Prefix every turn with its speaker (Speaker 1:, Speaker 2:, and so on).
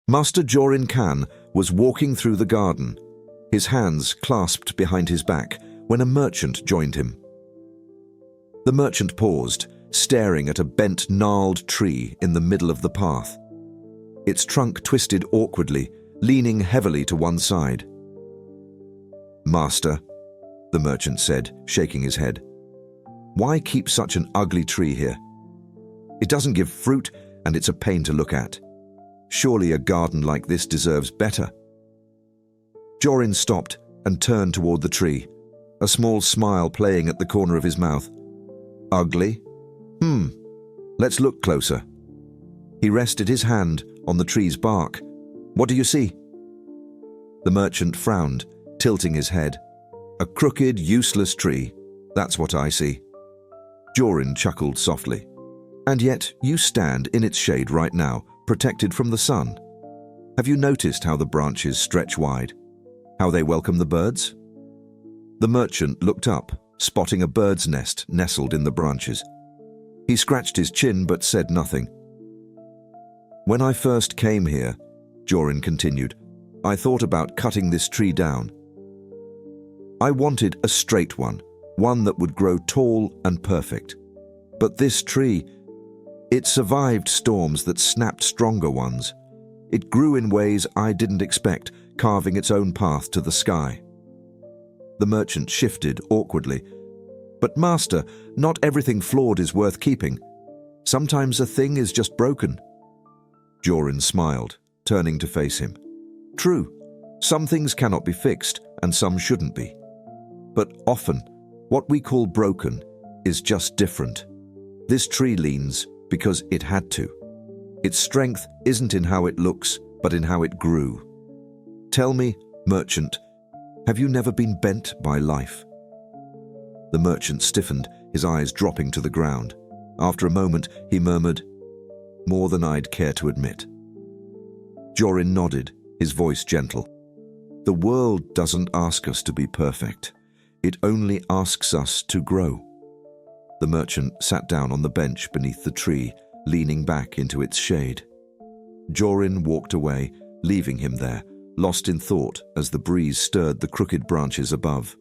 Speaker 1: Master Jorin Khan was walking through the garden, his hands clasped behind his back, when a merchant joined him. The merchant paused, staring at a bent, gnarled tree in the middle of the path. Its trunk twisted awkwardly, leaning heavily to one side. "Master," the merchant said, shaking his head, "why keep such an ugly tree here? It doesn't give fruit, and it's a pain to look at. Surely a garden like this deserves better." Jorin stopped and turned toward the tree, a small smile playing at the corner of his mouth. "Ugly? Let's look closer." He rested his hand on the tree's bark. "What do you see?" The merchant frowned, tilting his head. "A crooked, useless tree. That's what I see." Jorin chuckled softly. "And yet you stand in its shade right now, protected from the sun. Have you noticed how the branches stretch wide? How they welcome the birds?" The merchant looked up, spotting a bird's nest nestled in the branches. He scratched his chin but said nothing. "When I first came here," Jorin continued, "I thought about cutting this tree down. I wanted a straight one that would grow tall and perfect. But this tree, it survived storms that snapped stronger ones. It grew in ways I didn't expect, carving its own path to the sky." The merchant shifted awkwardly. "But master, not everything flawed is worth keeping. Sometimes a thing is just broken." Jorin smiled, turning to face him. "True, some things cannot be fixed, and some shouldn't be. But often, what we call broken is just different. This tree leans because it had to. Its strength isn't in how it looks, but in how it grew. Tell me, merchant, have you never been bent by life?" The merchant stiffened, his eyes dropping to the ground. After a moment, he murmured, "More than I'd care to admit." Jorin nodded, his voice gentle. "The world doesn't ask us to be perfect. It only asks us to grow." The merchant sat down on the bench beneath the tree, leaning back into its shade. Jorin walked away, leaving him there, lost in thought as the breeze stirred the crooked branches above.